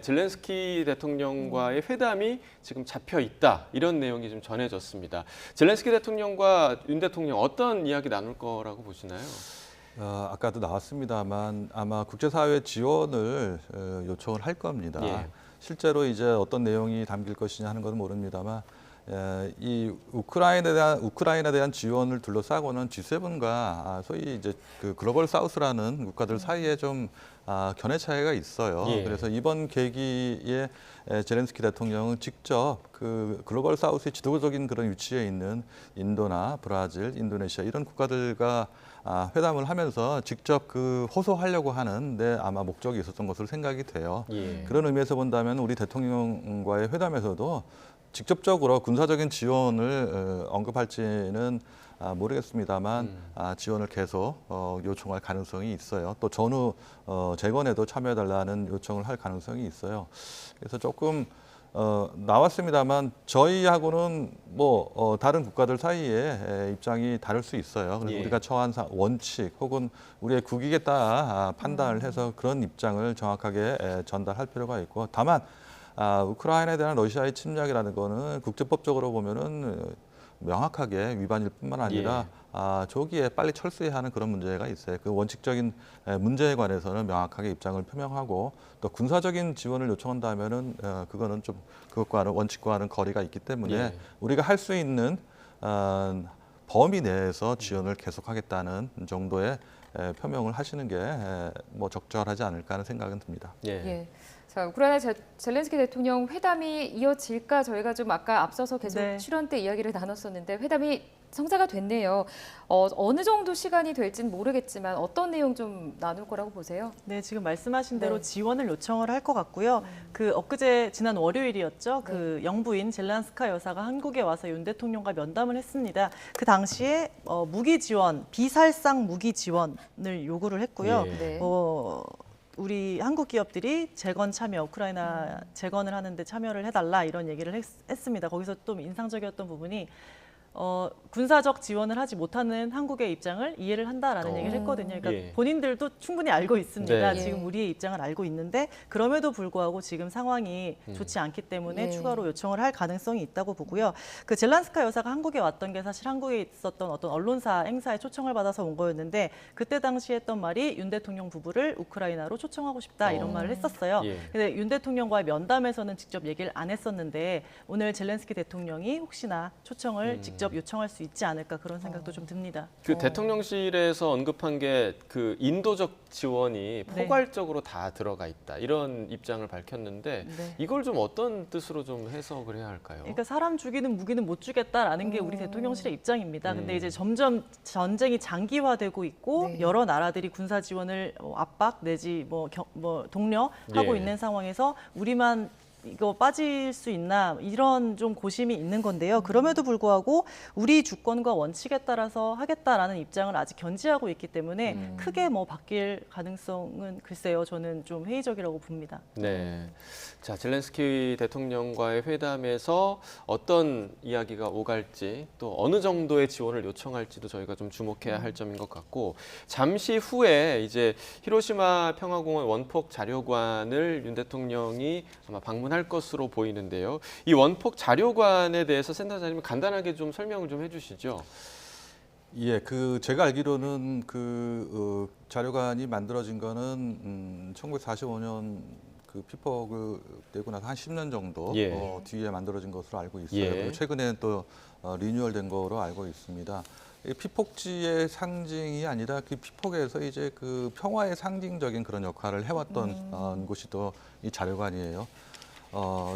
젤렌스키 대통령과의 회담이 지금 잡혀 있다, 이런 내용이 좀 전해졌습니다. 젤렌스키 대통령과 윤 대통령 어떤 이야기 나눌 거라고 보시나요? 아까도 나왔습니다만 아마 국제사회 지원을 요청을 할 겁니다. 예. 실제로 이제 어떤 내용이 담길 것이냐 하는 건 모릅니다만 이 우크라이나에 대한 지원을 둘러싸고는 G7과 소위 이제 그 글로벌 사우스라는 국가들 사이에 좀 견해 차이가 있어요. 예. 그래서 이번 계기에 젤렌스키 대통령은 직접 그 글로벌 사우스의 지도적인 그런 위치에 있는 인도나 브라질, 인도네시아 이런 국가들과 회담을 하면서 직접 그 호소하려고 하는 데 아마 목적이 있었던 것으로 생각이 돼요. 예. 그런 의미에서 본다면 우리 대통령과의 회담에서도 직접적으로 군사적인 지원을 언급할지는 모르겠습니다만 지원을 계속 요청할 가능성이 있어요. 또 전후 재건에도 참여해달라는 요청을 할 가능성이 있어요. 그래서 조금 나왔습니다만 저희하고는 뭐 다른 국가들 사이에 입장이 다를 수 있어요. 그래서 예. 우리가 처한 원칙 혹은 우리의 국익에 따라 판단을 해서 그런 입장을 정확하게 전달할 필요가 있고, 다만 우크라이나에 대한 러시아의 침략이라는 거는 국제법적으로 보면은 명확하게 위반일 뿐만 아니라 조기에 빨리 철수해야 하는 그런 문제가 있어요. 그 원칙적인 문제에 관해서는 명확하게 입장을 표명하고, 또 군사적인 지원을 요청한다면은 그거는 좀 그것과는 원칙과는 거리가 있기 때문에 예. 우리가 할 수 있는 범위 내에서 지원을 계속하겠다는 정도의 표명을 하시는 게 뭐 적절하지 않을까 하는 생각은 듭니다. 예. 예. 자, 우크라이나 젤렌스키 대통령 회담이 이어질까 저희가 좀 아까 앞서서 계속 네. 출연 때 이야기를 나눴었는데 회담이 성사가 됐네요. 어느 정도 시간이 될지는 모르겠지만 어떤 내용 좀 나눌 거라고 보세요? 네, 지금 말씀하신 대로 네. 지원을 요청을 할 것 같고요. 그 엊그제 지난 월요일이었죠. 그 영부인 젤란스카 여사가 한국에 와서 윤 대통령과 면담을 했습니다. 그 당시에 무기 지원, 비살상 무기 지원을 요구를 했고요. 예. 네. 우리 한국 기업들이 재건 참여, 우크라이나 재건을 하는데 참여를 해달라 이런 얘기를 했습니다. 거기서 좀 인상적이었던 부분이 군사적 지원을 하지 못하는 한국의 입장을 이해를 한다라는 얘기를 했거든요. 그러니까 예. 본인들도 충분히 알고 있습니다. 네. 지금 우리의 입장을 알고 있는데 그럼에도 불구하고 지금 상황이 좋지 않기 때문에 예. 추가로 요청을 할 가능성이 있다고 보고요. 그 젤란스카 여사가 한국에 왔던 게 사실 한국에 있었던 어떤 언론사 행사에 초청을 받아서 온 거였는데, 그때 당시 했던 말이 윤 대통령 부부를 우크라이나로 초청하고 싶다 이런 말을 했었어요. 예. 근데 윤 대통령과의 면담에서는 직접 얘기를 안 했었는데 오늘 젤렌스키 대통령이 혹시나 초청을 직접 요청할 수 있지 않을까 그런 생각도 좀 듭니다. 그 대통령실에서 언급한 게 그 인도적 지원이 네. 포괄적으로 다 들어가 있다, 이런 입장을 밝혔는데 네. 이걸 좀 어떤 뜻으로 좀 해석을 해야 할까요? 그러니까 사람 죽이는 무기는 못 주겠다라는 게 우리 대통령실의 입장입니다. 근데 이제 점점 전쟁이 장기화되고 있고 네. 여러 나라들이 군사 지원을 압박 내지 뭐 독려하고 예. 있는 상황에서 우리만 이거 빠질 수 있나 이런 좀 고심이 있는 건데요. 그럼에도 불구하고 우리 주권과 원칙에 따라서 하겠다라는 입장을 아직 견지하고 있기 때문에 크게 뭐 바뀔 가능성은 글쎄요. 저는 좀 회의적이라고 봅니다. 네. 자, 젤렌스키 대통령과의 회담에서 어떤 이야기가 오갈지, 또 어느 정도의 지원을 요청할지도 저희가 좀 주목해야 할 점인 것 같고, 잠시 후에 이제 히로시마 평화공원 원폭 자료관을 윤 대통령이 아마 방문할 것으로 보이는데요. 이 원폭 자료관에 대해서 센터장님 간단하게 좀 설명을 좀 해주시죠. 예, 그 제가 알기로는 그 자료관이 만들어진 거는 1945년 그 피폭을 되고 나서 한 10년 정도 예. 뒤에 만들어진 것으로 알고 있어요. 예. 그리고 최근에 또 리뉴얼된 거로 알고 있습니다. 이 피폭지의 상징이 아니라 그 피폭에서 이제 그 평화의 상징적인 그런 역할을 해왔던 곳이 또 이 자료관이에요.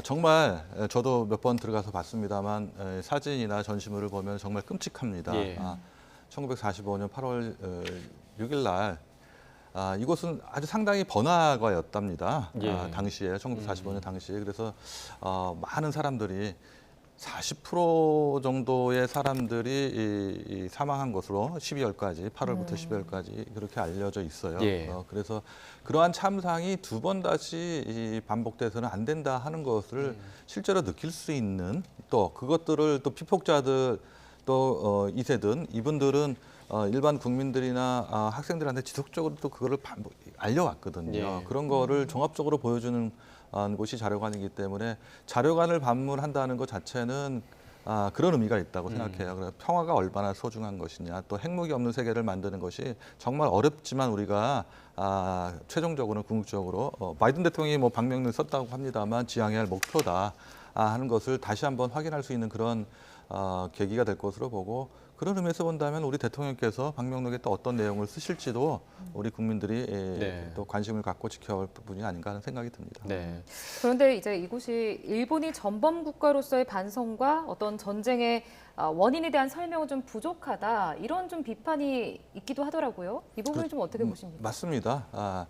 정말 저도 몇 번 들어가서 봤습니다만 사진이나 전시물을 보면 정말 끔찍합니다. 예. 1945년 8월 6일 날 이곳은 아주 상당히 번화가였답니다. 예. 당시에 1945년 당시에. 그래서 많은 사람들이 40% 정도의 사람들이 이 사망한 것으로 12월까지 8월부터 12월까지 그렇게 알려져 있어요. 예. 그래서 그러한 참상이 두 번 다시 반복돼서는 안 된다 하는 것을 실제로 느낄 수 있는, 또 그것들을 또 피폭자들 또 2세든 이분들은 일반 국민들이나 학생들한테 지속적으로 또 그거를 알려왔거든요. 예. 그런 거를 종합적으로 보여주는 곳이 자료관이기 때문에 자료관을 방문한다는 것 자체는 그런 의미가 있다고 생각해요. 그래서 평화가 얼마나 소중한 것이냐, 또 핵무기 없는 세계를 만드는 것이 정말 어렵지만 우리가 최종적으로는 궁극적으로 바이든 대통령이 뭐 방명록을 썼다고 합니다만 지향해야 할 목표다 하는 것을 다시 한번 확인할 수 있는 그런 계기가 될 것으로 보고, 그런 의미에서 본다면 우리 대통령께서 방명록에 또 어떤 내용을 쓰실지도 우리 국민들이 또 관심을 갖고 지켜볼 부분이 아닌가 하는 생각이 듭니다. 네. 그런데 이제 이곳이 일본이 전범 국가로서의 반성과 어떤 전쟁의 원인에 대한 설명은 좀 부족하다, 이런 좀 비판이 있기도 하더라고요. 이 부분을 좀 어떻게 보십니까? 맞습니다.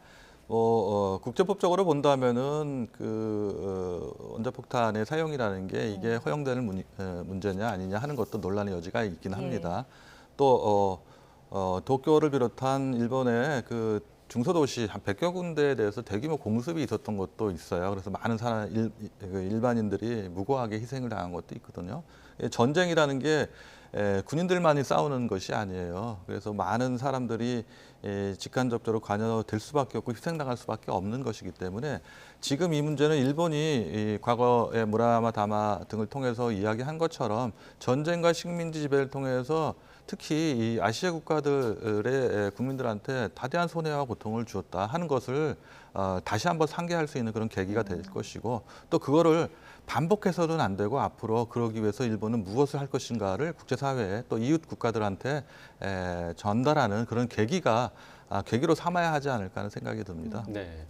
국제법적으로 본다면은 원자폭탄의 사용이라는 게 이게 허용되는 문제냐 아니냐 하는 것도 논란의 여지가 있긴 합니다. 또 도쿄를 비롯한 일본의 그 중소도시 한 100여 군데에 대해서 대규모 공습이 있었던 것도 있어요. 그래서 많은 일반인들이 무고하게 희생을 당한 것도 있거든요. 전쟁이라는 게 군인들만이 싸우는 것이 아니에요. 그래서 많은 사람들이 직간접적으로 관여될 수밖에 없고 희생당할 수밖에 없는 것이기 때문에 지금 이 문제는 일본이 과거에 무라야마 다마 등을 통해서 이야기한 것처럼 전쟁과 식민지 지배를 통해서 특히 이 아시아 국가들의 국민들한테 다대한 손해와 고통을 주었다 하는 것을 다시 한번 상기할 수 있는 그런 계기가 될 것이고, 또 그거를 반복해서는 안 되고 앞으로 그러기 위해서 일본은 무엇을 할 것인가를 국제사회에 또 이웃 국가들한테 전달하는 그런 계기로 삼아야 하지 않을까 하는 생각이 듭니다. 네.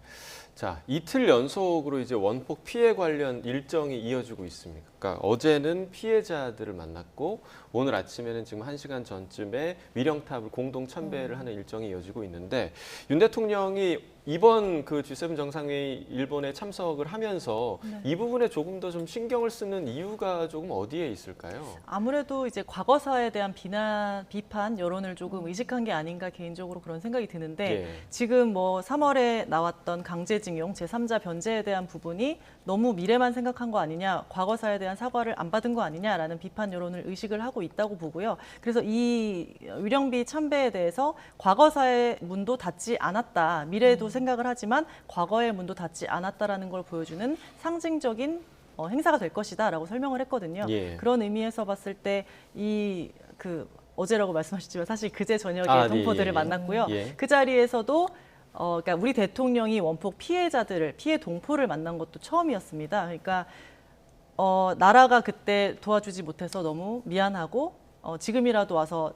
자, 이틀 연속으로 이제 원폭 피해 관련 일정이 이어지고 있습니다. 그러니까 어제는 피해자들을 만났고 오늘 아침에는 지금 1시간 전쯤에 위령탑을 공동 참배를 하는 일정이 이어지고 있는데, 윤 대통령이 이번 그 G7 정상회의 일본에 참석을 하면서 이 부분에 조금 더 좀 신경을 쓰는 이유가 조금 어디에 있을까요? 아무래도 이제 과거사에 대한 비판 여론을 조금 의식한 게 아닌가 개인적으로 그런 생각이 드는데, 지금 뭐 3월에 나왔던 강제징용 제3자 변제에 대한 부분이 너무 미래만 생각한 거 아니냐, 과거사에 대한 사과를 안 받은 거 아니냐라는 비판 여론을 의식을 하고 있다고 보고요. 그래서 이 위령비 참배에 대해서 과거사의 문도 닫지 않았다, 미래에도 생각을 하지만 과거의 문도 닫지 않았다라는 걸 보여주는 상징적인 행사가 될 것이다라고 설명을 했거든요. 그런 의미에서 봤을 때 어제라고 말씀하셨지만 사실 그제 저녁에 동포들을 만났고요. 그 자리에서도 그러니까 우리 대통령이 원폭 피해자들을, 피해 동포를 만난 것도 처음이었습니다. 그러니까 나라가 그때 도와주지 못해서 너무 미안하고 지금이라도 와서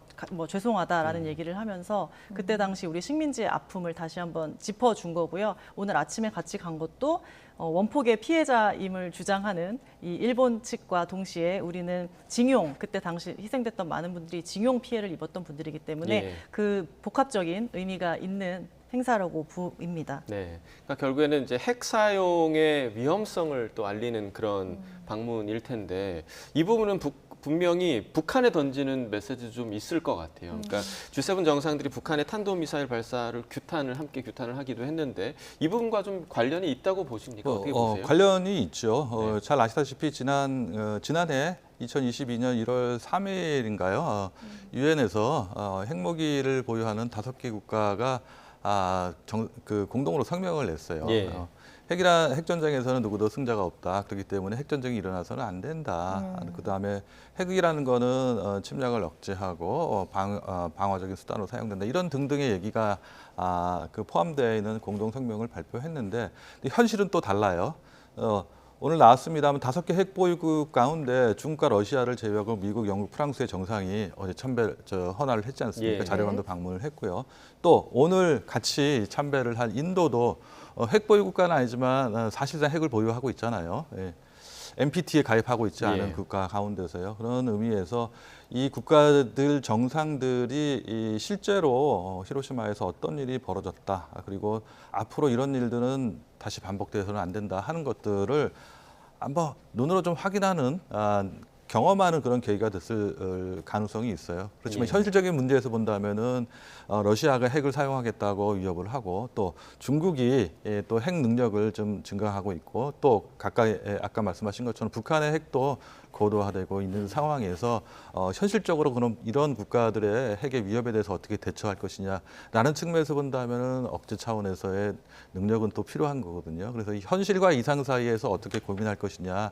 죄송하다라는 얘기를 하면서 그때 당시 우리 식민지의 아픔을 다시 한번 짚어준 거고요. 오늘 아침에 같이 간 것도 원폭의 피해자임을 주장하는 이 일본 측과 동시에 우리는 징용, 그때 당시 희생됐던 많은 분들이 징용 피해를 입었던 분들이기 때문에 그 복합적인 의미가 있는 행사라고 보입니다. 네, 그러니까 결국에는 이제 핵 사용의 위험성을 또 알리는 그런 방문일 텐데, 이 부분은 분명히 북한에 던지는 메시지 좀 있을 것 같아요. 그러니까 G7 정상들이 북한의 탄도미사일 발사를 함께 규탄을 하기도 했는데, 이 부분과 좀 관련이 있다고 보십니까? 어떻게 보세요? 관련이 있죠. 잘 아시다시피 지난해 2022년 1월 3일인가요? 유엔에서 핵무기를 보유하는 5개 국가가 공동으로 성명을 냈어요. 핵전쟁에서는 누구도 승자가 없다. 그렇기 때문에 핵전쟁이 일어나서는 안 된다. 그다음에 핵이라는 거는 침략을 억제하고 방어적인 수단으로 사용된다. 이런 등등의 얘기가 포함되어 있는 공동 성명을 발표했는데, 현실은 또 달라요. 오늘 나왔습니다만 5개 핵보유국 가운데 중국과 러시아를 제외하고 미국, 영국, 프랑스의 정상이 어제 헌화를 했지 않습니까? 자료관도 방문을 했고요. 또 오늘 같이 참배를 할 인도도 핵보유 국가는 아니지만 사실상 핵을 보유하고 있잖아요. NPT에 가입하고 있지 않은 국가 가운데서요. 그런 의미에서 이 국가들 정상들이 실제로 히로시마에서 어떤 일이 벌어졌다, 그리고 앞으로 이런 일들은 다시 반복돼서는 안 된다 하는 것들을 한번 눈으로 좀 확인하는 경험하는 그런 계기가 됐을 가능성이 있어요. 그렇지만 예. 현실적인 문제에서 본다면은 러시아가 핵을 사용하겠다고 위협을 하고 또 중국이 또 핵 능력을 좀 증강하고 있고 또 가까이 아까 말씀하신 것처럼 북한의 핵도 고도화되고 있는 상황에서 현실적으로 그럼 이런 국가들의 핵의 위협에 대해서 어떻게 대처할 것이냐라는 측면에서 본다면은 억제 차원에서의 능력은 또 필요한 거거든요. 그래서 이 현실과 이상 사이에서 어떻게 고민할 것이냐.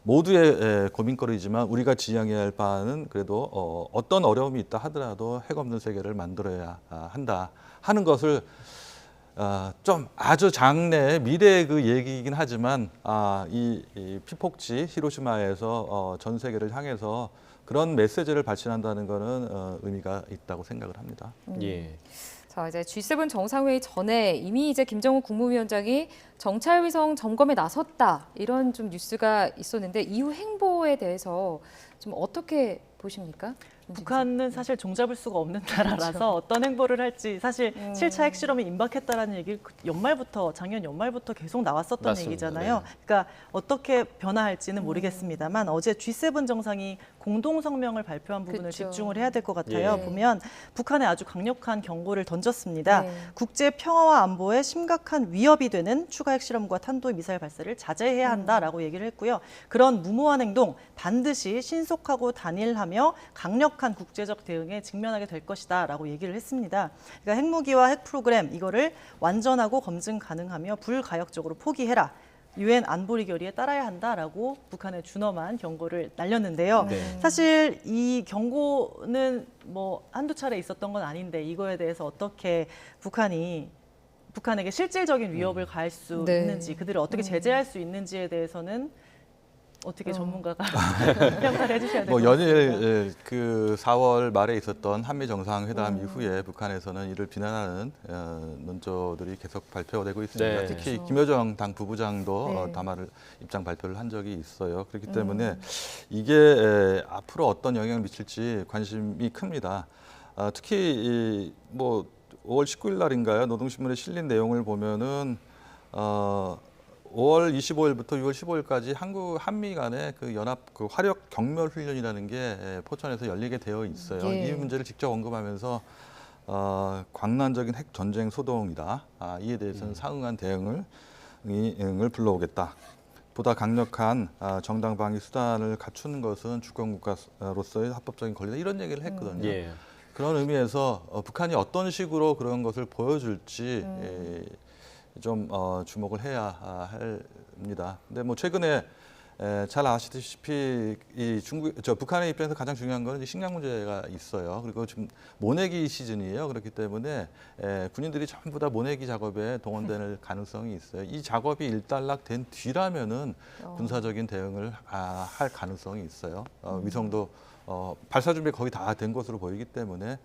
모두의 고민거리지만 우리가 지향해야 할 바는 그래도 어떤 어려움이 있다 하더라도 핵 없는 세계를 만들어야 한다 하는 것을 좀 아주 장래 미래의 그 얘기이긴 하지만 이 피폭지 히로시마에서 전 세계를 향해서 그런 메시지를 발신한다는 것은 의미가 있다고 생각을 합니다. 예. 자, 이제 G7 정상회의 전에 이미 이제 김정은 국무위원장이 정찰위성 점검에 나섰다 이런 좀 뉴스가 있었는데 이후 행보에 대해서 좀 어떻게 보십니까? 북한은 사실 종잡을 수가 없는 나라라서 어떤 행보를 할지 사실 7차 핵실험이 임박했다라는 얘기 연말부터 작년 연말부터 계속 나왔었던 맞습니다. 얘기잖아요. 네. 그러니까 어떻게 변화할지는 모르겠습니다만 어제 G7 정상이 공동 성명을 발표한 부분을 그쵸. 집중을 해야 될 것 같아요. 예. 보면 북한에 아주 강력한 경고를 던졌습니다. 네. 국제 평화와 안보에 심각한 위협이 되는 추가 핵실험과 탄도 미사일 발사를 자제해야 한다라고 얘기를 했고요. 그런 무모한 행동 반드시 신속하고 단일하며 강력한 국제적 대응에 직면하게 될 것이다라고 얘기를 했습니다. 그러니까 핵무기와 핵 프로그램 이거를 완전하고 검증 가능하며 불가역적으로 포기해라. 유엔 안보리 결의에 따라야 한다라고 북한에 준엄한 경고를 날렸는데요. 네. 사실 이 경고는 뭐 한두 차례 있었던 건 아닌데 이거에 대해서 어떻게 북한에게 실질적인 위협을 가할 수 네. 있는지 그들을 어떻게 제재할 수 있는지에 대해서는 어떻게 전문가가 평가를 해주셔야 될 것 뭐 같습니다. 연일 그 4월 말에 있었던 한미 정상회담 이후에 북한에서는 이를 비난하는 논조들이 계속 발표되고 있습니다. 네. 특히 그렇죠. 김여정 당 부부장도 네. 담화를 입장 발표를 한 적이 있어요. 그렇기 때문에 이게 앞으로 어떤 영향을 미칠지 관심이 큽니다. 특히 뭐 5월 19일 날인가요? 노동신문에 실린 내용을 보면은 5월 25일부터 6월 15일까지 한미 간의 그 연합 그 화력 경멸 훈련이라는 게 포천에서 열리게 되어 있어요. 예. 이 문제를 직접 언급하면서 광란적인 핵 전쟁 소동이다. 이에 대해서는 상응한 대응을 불러오겠다. 보다 강력한 정당 방위 수단을 갖추는 것은 주권 국가로서의 합법적인 권리다. 이런 얘기를 했거든요. 예. 그런 의미에서 북한이 어떤 식으로 그런 것을 보여줄지 좀 주목을 해야 합니다. 근데 뭐 최근에 잘 아시다시피 이 북한의 입장에서 가장 중요한 것은 식량 문제가 있어요. 그리고 지금 모내기 시즌이에요. 그렇기 때문에 군인들이 전부 다 모내기 작업에 동원될 가능성이 있어요. 이 작업이 일단락된 뒤라면은 군사적인 대응을 할 가능성이 있어요. 위성도 발사 준비 거의 다 된 것으로 보이기 때문에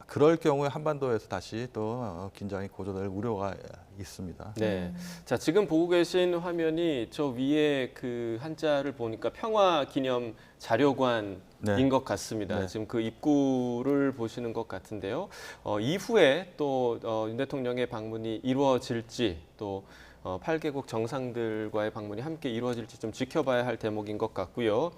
그럴 경우에 한반도에서 다시 또 긴장이 고조될 우려가 있습니다. 네. 자, 지금 보고 계신 화면이 저 위에 그 한자를 보니까 평화 기념 자료관인 네. 것 같습니다. 네. 지금 그 입구를 보시는 것 같은데요. 이후에 또 윤 대통령의 방문이 이루어질지 또 8개국 정상들과의 방문이 함께 이루어질지 좀 지켜봐야 할 대목인 것 같고요.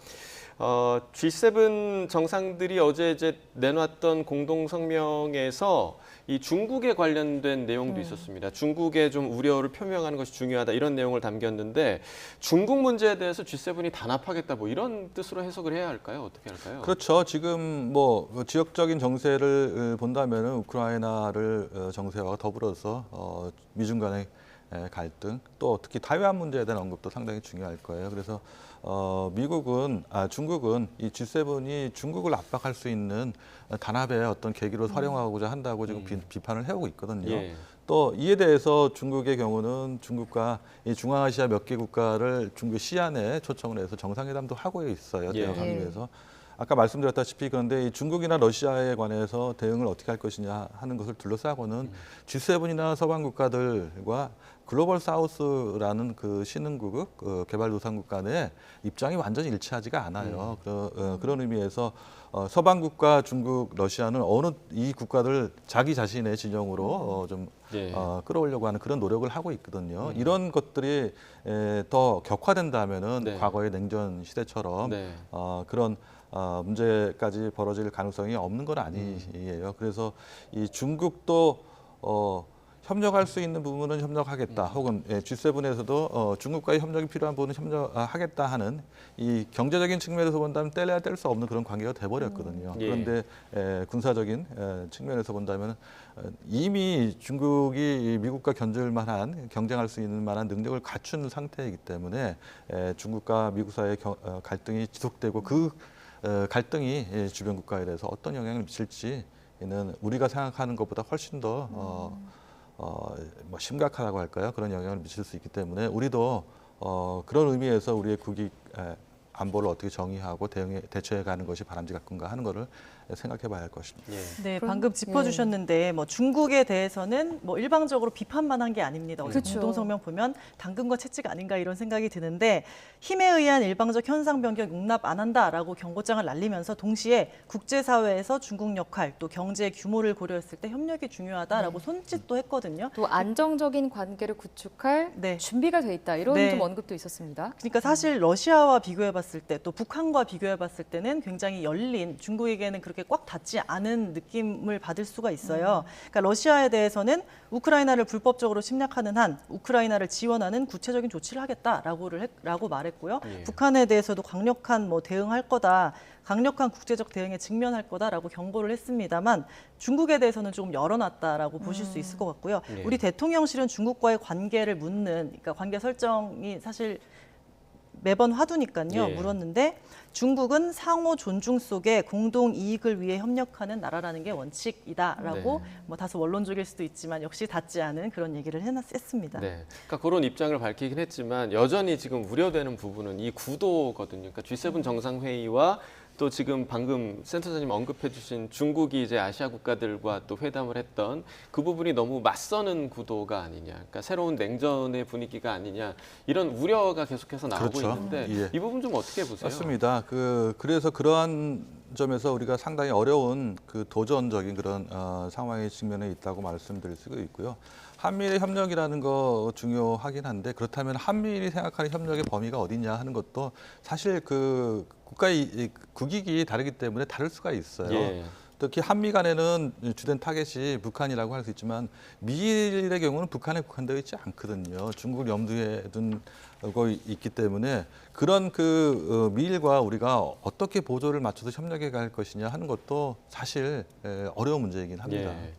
G7 정상들이 어제 이제 내놨던 공동 성명에서 이 중국에 관련된 내용도 있었습니다. 중국의 좀 우려를 표명하는 것이 중요하다 이런 내용을 담겼는데 중국 문제에 대해서 G7이 단합하겠다 뭐 이런 뜻으로 해석을 해야 할까요? 어떻게 할까요? 그렇죠. 지금 뭐 지역적인 정세를 본다면 우크라이나를 정세와 더불어서 미중 간의 갈등 또 특히 타이완 문제에 대한 언급도 상당히 중요할 거예요. 그래서 중국은 이 G7이 중국을 압박할 수 있는 단합의 어떤 계기로 활용하고자 한다고 지금 비판을 해오고 있거든요. 예. 또 이에 대해서 중국의 경우는 중국과 이 중앙아시아 몇 개 국가를 중국 시안에 초청을 해서 정상회담도 하고 있어요. 예. 대화하기 위해서. 아까 말씀드렸다시피 그런데 이 중국이나 러시아에 관해서 대응을 어떻게 할 것이냐 하는 것을 둘러싸고는 G7이나 서방 국가들과 글로벌 사우스라는 그 신흥국, 개발도상국 간의 입장이 완전히 일치하지가 않아요. 그런 의미에서 서방국과 중국, 러시아는 어느 이 국가들 자기 자신의 진영으로 좀 예. 끌어오려고 하는 그런 노력을 하고 있거든요. 이런 것들이 더 격화된다면은 네. 과거의 냉전 시대처럼 네. 그런 문제까지 벌어질 가능성이 없는 건 아니에요. 그래서 이 중국도 협력할 수 있는 부분은 협력하겠다. 혹은 G7에서도 중국과의 협력이 필요한 부분은 협력하겠다 하는 이 경제적인 측면에서 본다면 뗄래야 뗄 수 없는 그런 관계가 돼버렸거든요. 예. 그런데 군사적인 측면에서 본다면 이미 중국이 미국과 견줄 만한 경쟁할 수 있는 만한 능력을 갖춘 상태이기 때문에 중국과 미국 사이의 갈등이 지속되고 그 갈등이 주변 국가에 대해서 어떤 영향을 미칠지는 우리가 생각하는 것보다 훨씬 더 뭐 심각하다고 할까요? 그런 영향을 미칠 수 있기 때문에 우리도 그런 의미에서 우리의 국익 안보를 어떻게 정의하고 대처해가는 것이 바람직한가 하는 것을 생각해봐야 할 것입니다. 예. 네, 그럼- 방금 짚어주셨는데 뭐 중국에 대해서는 뭐 일방적으로 비판만 한 게 아닙니다. 어제 그렇죠. 공동성명 보면 당근과 채찍 아닌가 이런 생각이 드는데 힘에 의한 일방적 현상 변경 용납 안 한다라고 경고장을 날리면서 동시에 국제사회에서 중국 역할 또 경제 규모를 고려했을 때 협력이 중요하다라고 손짓도 했거든요. 또 안정적인 관계를 구축할 네. 준비가 돼 있다 이런 네. 좀 언급도 있었습니다. 그러니까 사실 러시아와 비교해봤을 때 또 북한과 비교해봤을 때는 굉장히 열린 중국에게는 그렇게 꽉 닫지 않은 느낌을 받을 수가 있어요. 그러니까 러시아에 대해서는 우크라이나를 불법적으로 침략하는 한 우크라이나를 지원하는 구체적인 조치를 하겠다라고 말했고요. 예. 북한에 대해서도 강력한 뭐 대응할 거다. 강력한 국제적 대응에 직면할 거다라고 경고를 했습니다만 중국에 대해서는 조금 열어놨다라고 보실 수 있을 것 같고요. 예. 우리 대통령실은 중국과의 관계를 묻는, 그러니까 관계 설정이 사실 매번 화두니까요. 예. 물었는데 중국은 상호 존중 속에 공동 이익을 위해 협력하는 나라라는 게 원칙이다라고 네. 뭐 다소 원론적일 수도 있지만 역시 닿지 않은 그런 얘기를 했습니다. 네. 그러니까 그런 입장을 밝히긴 했지만 여전히 지금 우려되는 부분은 이 구도거든요. 그러니까 G7 정상회의와 또 지금 방금 센터장님 언급해 주신 중국이 이제 아시아 국가들과 또 회담을 했던 그 부분이 너무 맞서는 구도가 아니냐. 그러니까 새로운 냉전의 분위기가 아니냐. 이런 우려가 계속해서 나오고 그렇죠. 있는데 예. 이 부분 좀 어떻게 보세요? 맞습니다. 그래서 그러한 점에서 우리가 상당히 어려운 그 도전적인 그런 상황의 측면에 있다고 말씀드릴 수가 있고요. 한미일의 협력이라는 거 중요하긴 한데 그렇다면 한미일이 생각하는 협력의 범위가 어디냐 하는 것도 사실 그 국가의 국익이 다르기 때문에 다를 수가 있어요. 예. 특히 한미 간에는 주된 타겟이 북한이라고 할 수 있지만 미일의 경우는 북한에 국한되어 있지 않거든요. 중국을 염두에 두고 있기 때문에 그런 미일과 우리가 어떻게 보조를 맞춰서 협력해 갈 것이냐 하는 것도 사실 어려운 문제이긴 합니다. 예.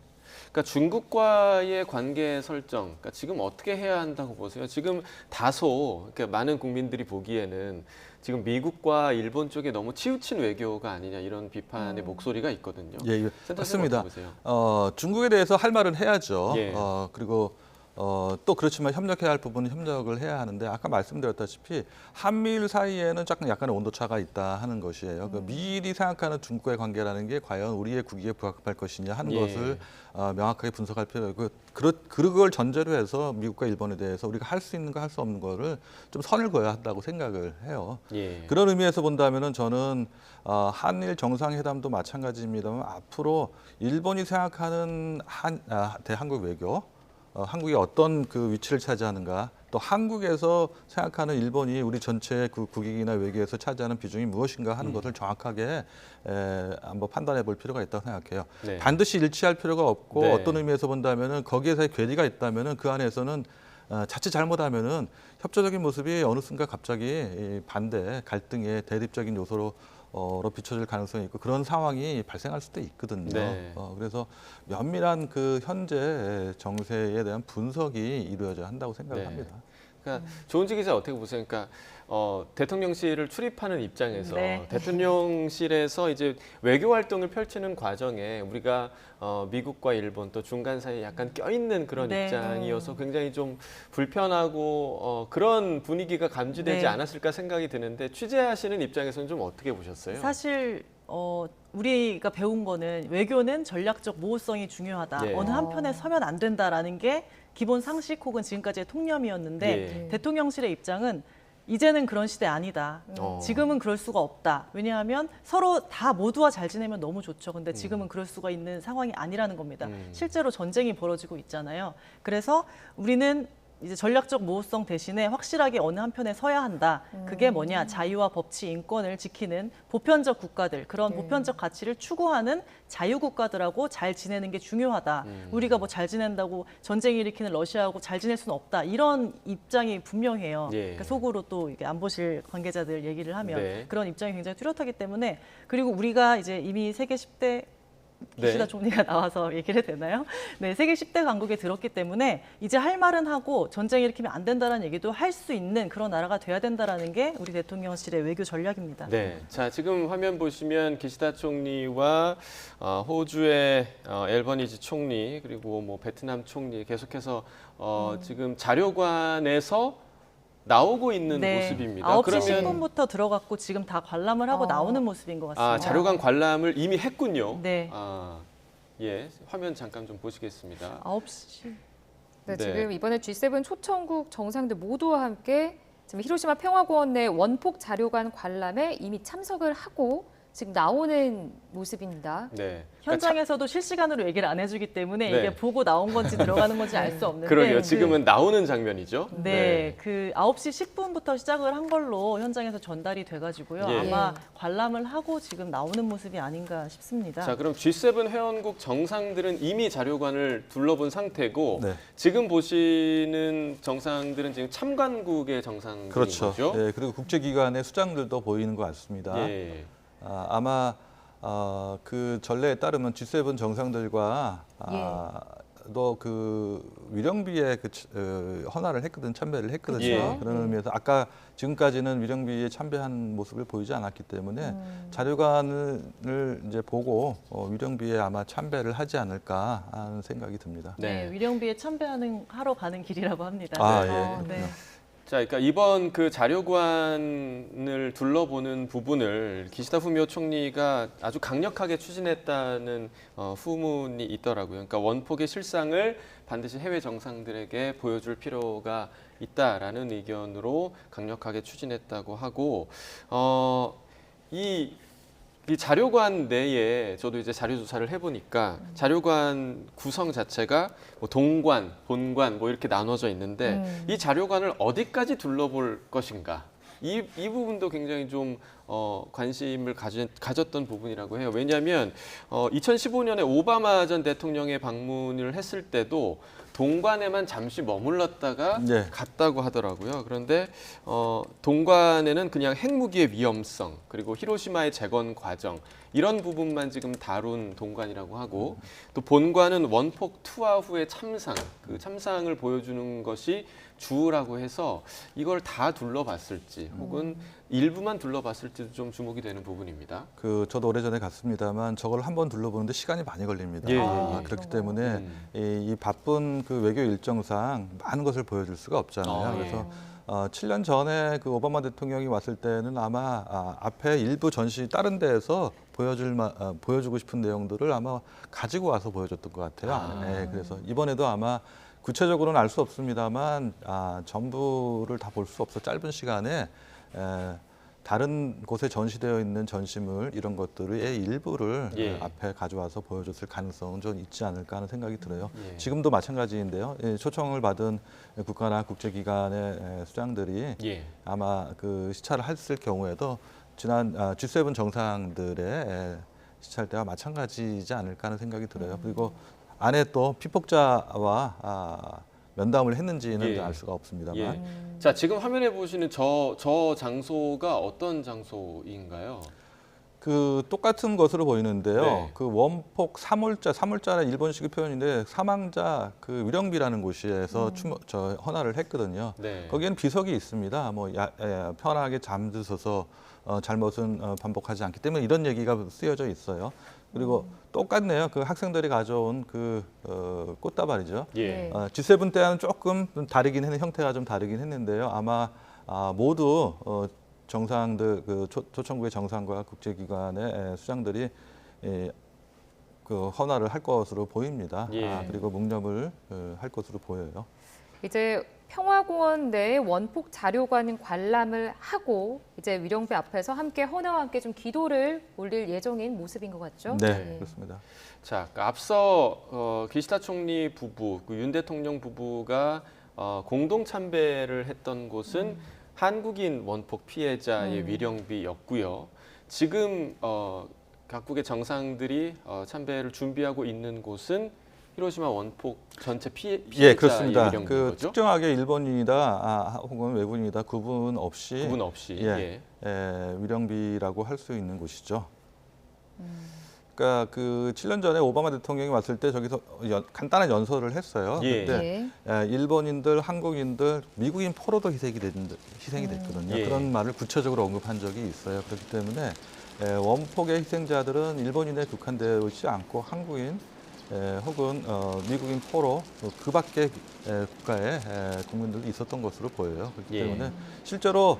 그러니까 중국과의 관계 설정, 그러니까 지금 어떻게 해야 한다고 보세요? 지금 다소 그러니까 많은 국민들이 보기에는 지금 미국과 일본 쪽에 너무 치우친 외교가 아니냐 이런 비판의 목소리가 있거든요. 예, 센터장님 맞습니다. 어떻게 보세요? 중국에 대해서 할 말은 해야죠. 예. 그리고 또 그렇지만 협력해야 할 부분은 협력을 해야 하는데 아까 말씀드렸다시피 한미일 사이에는 약간의 온도차가 있다 하는 것이에요. 그 미일이 생각하는 중국과의 관계라는 게 과연 우리의 국익에 부합할 것이냐 하는 예. 것을 명확하게 분석할 필요가 있고 그걸 전제로 해서 미국과 일본에 대해서 우리가 할 수 있는 거 할 수 없는 거를 좀 선을 그어야 한다고 생각을 해요. 예. 그런 의미에서 본다면은 저는 한일 정상회담도 마찬가지입니다만 앞으로 일본이 생각하는 대한국 외교, 한국이 어떤 그 위치를 차지하는가, 또 한국에서 생각하는 일본이 우리 전체 그 국익이나 외교에서 차지하는 비중이 무엇인가 하는 것을 정확하게 한번 판단해 볼 필요가 있다고 생각해요. 네. 반드시 일치할 필요가 없고 네. 어떤 의미에서 본다면은 거기에서의 괴리가 있다면은 그 안에서는 자칫 잘못하면은 협조적인 모습이 어느 순간 갑자기 이 반대, 갈등의 대립적인 요소로 비춰질 가능성이 있고 그런 상황이 발생할 수도 있거든요. 네. 그래서 면밀한 그 현재 정세에 대한 분석이 이루어져야 한다고 생각을 네. 합니다. 그러니까 조은지 기자 어떻게 보세요? 그러니까 대통령실을 출입하는 입장에서 네. 대통령실에서 이제 외교 활동을 펼치는 과정에 우리가 미국과 일본 또 중간 사이에 약간 껴있는 그런 네. 입장이어서 굉장히 좀 불편하고 그런 분위기가 감지되지 네. 않았을까 생각이 드는데 취재하시는 입장에서는 좀 어떻게 보셨어요? 사실 우리가 배운 거는 외교는 전략적 모호성이 중요하다. 예. 어느 한편에 서면 안 된다라는 게 기본 상식 혹은 지금까지의 통념이었는데 예. 대통령실의 입장은 이제는 그런 시대 아니다. 지금은 그럴 수가 없다. 왜냐하면 서로 다 모두와 잘 지내면 너무 좋죠. 근데 지금은 그럴 수가 있는 상황이 아니라는 겁니다. 실제로 전쟁이 벌어지고 있잖아요. 그래서 우리는 이제 전략적 모호성 대신에 확실하게 어느 한편에 서야 한다. 그게 뭐냐? 자유와 법치, 인권을 지키는 보편적 국가들, 그런 보편적 가치를 추구하는 자유국가들하고 잘 지내는 게 중요하다. 우리가 뭐 잘 지낸다고 전쟁 일으키는 러시아하고 잘 지낼 수는 없다. 이런 입장이 분명해요. 예. 그러니까 속으로 또 이게 안보실 관계자들 얘기를 하면 네. 그런 입장이 굉장히 뚜렷하기 때문에, 그리고 우리가 이제 이미 세계 10대 기시다 네. 총리가 나와서 얘기를 해도 되나요? 네, 세계 10대 강국에 들었기 때문에 이제 할 말은 하고 전쟁 일으키면 안 된다는 얘기도 할 수 있는 그런 나라가 돼야 된다라는 게 우리 대통령실의 외교 전략입니다. 네, 자 지금 화면 보시면 기시다 총리와 호주의 앨버니지 총리 그리고 뭐 베트남 총리 계속해서 지금 자료관에서 나오고 있는 네, 모습입니다. 9시 그러면 10분부터 들어갔고 지금 다 관람을 하고 나오는 모습인 것 같습니다. 자료관 관람을 이미 했군요. 네. 예, 화면 잠깐 좀 보시겠습니다. 9시. 네, 네. 지금 이번에 G7 초청국 정상들 모두와 함께 지금 히로시마 평화공원 내 원폭 자료관 관람에 이미 참석을 하고 지금 나오는 모습입니다. 네. 현장에서도 실시간으로 얘기를 안 해주기 때문에 네. 이게 보고 나온 건지 들어가는 건지 알 수 없는데. 그러게요. 지금은 나오는 장면이죠. 네, 그 9시 10분부터 시작을 한 걸로 현장에서 전달이 돼가지고요. 예. 아마 관람을 하고 지금 나오는 모습이 아닌가 싶습니다. 자, 그럼 G7 회원국 정상들은 이미 자료관을 둘러본 상태고 네. 지금 보시는 정상들은 지금 참관국의 정상들인 그렇죠. 거죠? 예, 그리고 국제기관의 수장들도 보이는 것 같습니다. 예. 아마 그 전례에 따르면 G7 정상들과 또 그 위령비에 헌화를 했거든, 참배를 했거든요. 예. 그런 의미에서 아까 지금까지는 위령비에 참배한 모습을 보이지 않았기 때문에 자료관을 이제 보고 위령비에 아마 참배를 하지 않을까 하는 생각이 듭니다. 네, 네. 위령비에 참배하러 가는 길이라고 합니다. 아, 네. 예, 네. 그렇군요. 자, 그러니까 이번 그 자료관을 둘러보는 부분을 기시다 후미오 총리가 아주 강력하게 추진했다는 후문이 있더라고요. 그러니까 원폭의 실상을 반드시 해외 정상들에게 보여줄 필요가 있다라는 의견으로 강력하게 추진했다고 하고 이 자료관 내에 저도 이제 자료 조사를 해보니까 자료관 구성 자체가 뭐 동관, 본관 뭐 이렇게 나눠져 있는데 이 자료관을 어디까지 둘러볼 것인가 이 부분도 굉장히 좀 관심을 가졌던 부분이라고 해요. 왜냐하면 2015년에 오바마 전 대통령의 방문을 했을 때도 동관에만 잠시 머물렀다가 네. 갔다고 하더라고요. 그런데 동관에는 그냥 핵무기의 위험성 그리고 히로시마의 재건 과정 이런 부분만 지금 다룬 동관이라고 하고 또 본관은 원폭 투하 후의 참상, 그 참상을 보여주는 것이 주라고 해서 이걸 다 둘러봤을지 혹은 일부만 둘러봤을지도 좀 주목이 되는 부분입니다. 저도 오래전에 갔습니다만 저걸 한번 둘러보는데 시간이 많이 걸립니다. 예, 예, 예. 그렇기 때문에 이 바쁜 그 외교 일정상 많은 것을 보여줄 수가 없잖아요. 예. 그래서 7년 전에 그 오바마 대통령이 왔을 때는 아마 앞에 일부 전시 다른 데에서 보여주고 싶은 내용들을 아마 가지고 와서 보여줬던 것 같아요. 네, 그래서 이번에도 아마 구체적으로는 알 수 없습니다만 전부를 다 볼 수 없어 짧은 시간에 다른 곳에 전시되어 있는 전시물 이런 것들의 일부를 예. 앞에 가져와서 보여줬을 가능성은 좀 있지 않을까 하는 생각이 들어요. 예. 지금도 마찬가지인데요. 초청을 받은 국가나 국제기관의 수장들이 예. 아마 그 시찰을 했을 경우에도 지난 G7 정상들의 시찰 때와 마찬가지이지 않을까 하는 생각이 들어요. 그리고 안에 또 피폭자와 면담을 했는지는 예. 알 수가 없습니다만 예. 자, 지금 화면에 보시는 저 장소가 어떤 장소인가요? 그 똑같은 것으로 보이는데요. 네. 그 원폭 사물자는 일본식 표현인데 사망자 그 위령비라는 곳에서 헌화를 했거든요. 네. 거기에는 비석이 있습니다. 뭐 편하게 잠드셔서 잘못은 반복하지 않기 때문에 이런 얘기가 쓰여져 있어요. 그리고 똑같네요. 그 학생들이 가져온 그 꽃다발이죠. 예. G7 때와는 조금 다르긴 했는 형태가 좀 다르긴 했는데요. 아마 모두 정상들 그 초청국의 정상과 국제기관의 수장들이 그 헌화를 할 것으로 보입니다. 예. 그리고 묵념을 할 것으로 보여요. 이제 평화공원 내 원폭 자료관 관람을 하고 이제 위령비 앞에서 함께 헌화와 함께 좀 기도를 올릴 예정인 모습인 것 같죠? 네, 그렇습니다. 자, 앞서 기시다 총리 부부, 윤 대통령 부부가 공동 참배를 했던 곳은 한국인 원폭 피해자의 위령비였고요. 지금 각국의 정상들이 참배를 준비하고 있는 곳은 히로시마 원폭 전체 피해자의 예, 그렇습니다. 위령비인 그 거죠? 특정하게 일본인이다 혹은 외국인이다 구분 없이 구분 없이. 예, 위령비라고 할 수 있는 곳이죠. 그러니까 그 7년 전에 오바마 대통령이 왔을 때 저기서 간단한 연설을 했어요. 예. 그때 일본인들, 한국인들, 미국인 포로도 희생이 됐거든요. 예. 그런 말을 구체적으로 언급한 적이 있어요. 그렇기 때문에 원폭의 희생자들은 일본인에 국한되어 있지 않고 한국인 혹은 미국인 포로 그 밖의 국가의 국민들도 있었던 것으로 보여요. 그렇기 예. 때문에 실제로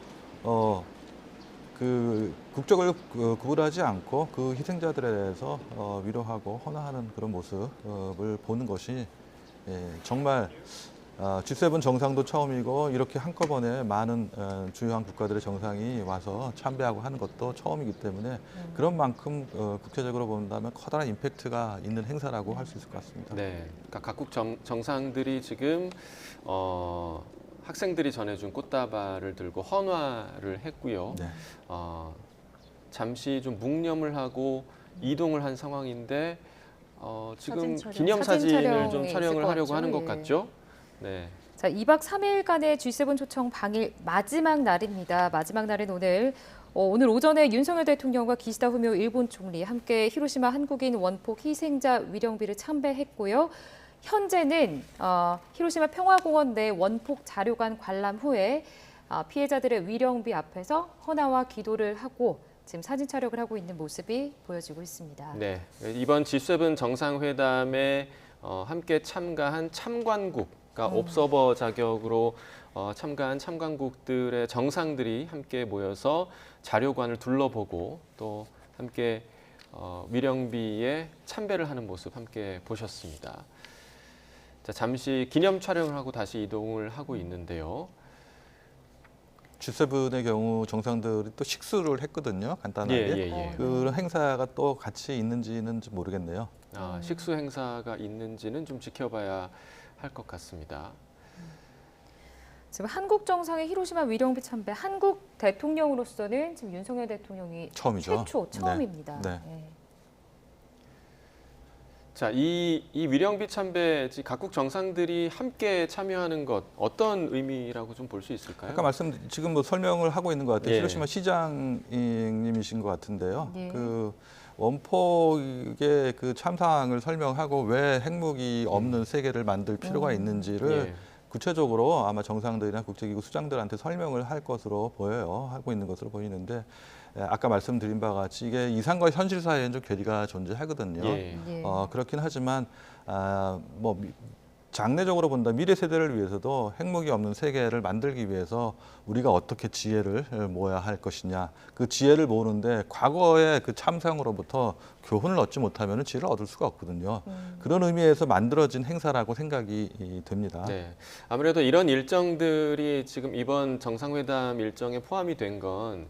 그 국적을 구분하지 않고 그 희생자들에 대해서 위로하고 헌화하는 그런 모습을 보는 것이 정말 G7 정상도 처음이고 이렇게 한꺼번에 많은 주요한 국가들의 정상이 와서 참배하고 하는 것도 처음이기 때문에 그런 만큼 국제적으로 본다면 커다란 임팩트가 있는 행사라고 할 수 있을 것 같습니다. 네, 그러니까 각국 정상들이 지금 학생들이 전해준 꽃다발을 들고 헌화를 했고요. 네. 잠시 좀 묵념을 하고 이동을 한 상황인데 지금 사진 기념 사진 사진을 촬영이 좀 있을 촬영을 것 하려고 같죠? 하는 것 예. 같죠? 네. 자, 2박 3일간의 G7 초청 방일 마지막 날입니다. 마지막 날인 오늘 오전에 윤석열 대통령과 기시다 후미오 일본 총리 함께 히로시마 한국인 원폭 희생자 위령비를 참배했고요. 현재는 히로시마 평화공원 내 원폭 자료관 관람 후에 피해자들의 위령비 앞에서 헌화와 기도를 하고 지금 사진 촬영을 하고 있는 모습이 보여지고 있습니다. 네. 이번 G7 정상회담에 함께 참가한 참관국, 그러니까 옵서버 자격으로 참가한 참관국들의 정상들이 함께 모여서 자료관을 둘러보고 또 함께 위령비에 참배를 하는 모습 함께 보셨습니다. 자, 잠시 기념 촬영을 하고 다시 이동을 하고 있는데요. G7의 경우 정상들이 또 식수를 했거든요. 간단하게. 그런 행사가 또 같이 있는지는 좀 모르겠네요. 식수 행사가 있는지는 좀 지켜봐야 할 것 같습니다. 지금 한국 정상의 히로시마 위령비 참배, 한국 대통령으로서는 지금 윤석열 대통령이 처음이죠. 처음입니다. 네. 네. 자, 이 위령비 참배 각국 정상들이 함께 참여하는 것 어떤 의미라고 좀 볼 수 있을까요? 아까 지금 뭐 설명을 하고 있는 것 같아요. 예. 히로시마 시장님이신 것 같은데요. 예. 그 원폭의 그 참상을 설명하고 왜 핵무기 없는 세계를 만들 필요가 있는지를 예. 구체적으로 아마 정상들이나 국제기구 수장들한테 설명을 할 것으로 보여요. 하고 있는 것으로 보이는데 아까 말씀드린 바와 같이 이게 이상과 현실 사이에는 좀 괴리가 존재하거든요. 예. 예. 그렇긴 하지만 뭐 장래적으로 본다 미래 세대를 위해서도 핵무기 없는 세계를 만들기 위해서 우리가 어떻게 지혜를 모아야 할 것이냐. 그 지혜를 모으는데 과거의 그 참상으로부터 교훈을 얻지 못하면 지혜를 얻을 수가 없거든요. 그런 의미에서 만들어진 행사라고 생각이 됩니다. 네. 아무래도 이런 일정들이 지금 이번 정상회담 일정에 포함이 된 건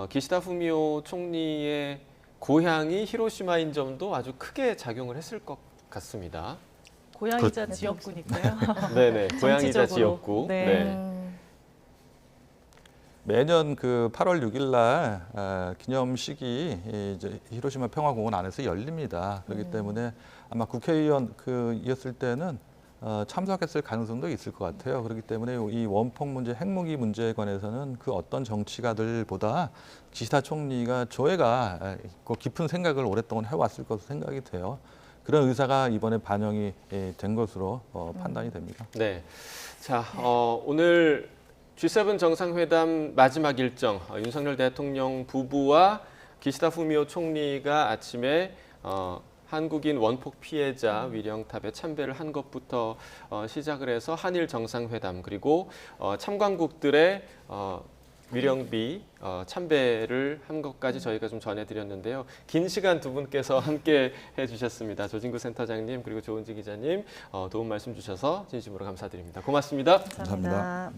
기시다 후미오 총리의 고향이 히로시마인 점도 아주 크게 작용을 했을 것 같습니다. 고향이자 지역구니까요. 네네. 고향이자 정치적으로. 지역구. 네. 네. 매년 그 8월 6일 날 기념식이 이제 히로시마 평화공원 안에서 열립니다. 그렇기 때문에 아마 국회의원이었을 때는 참석했을 가능성도 있을 것 같아요. 그렇기 때문에 이 원폭 문제, 핵무기 문제에 관해서는 그 어떤 정치가들보다 기시다 총리가 조예가 있고 깊은 생각을 오랫동안 해왔을 것으로 생각이 돼요. 그런 의사가 이번에 반영이 된 것으로 판단이 됩니다. 네. 자, 오늘 G7 정상회담 마지막 일정, 윤석열 대통령 부부와 기시다 후미오 총리가 아침에 한국인 원폭 피해자 위령탑에 참배를 한 것부터 시작을 해서 한일 정상회담 그리고 참관국들의 위령비 참배를 한 것까지 저희가 좀 전해드렸는데요. 긴 시간 두 분께서 함께 해주셨습니다. 조진구 센터장님 그리고 조은지 기자님 도움 말씀 주셔서 진심으로 감사드립니다. 고맙습니다. 감사합니다.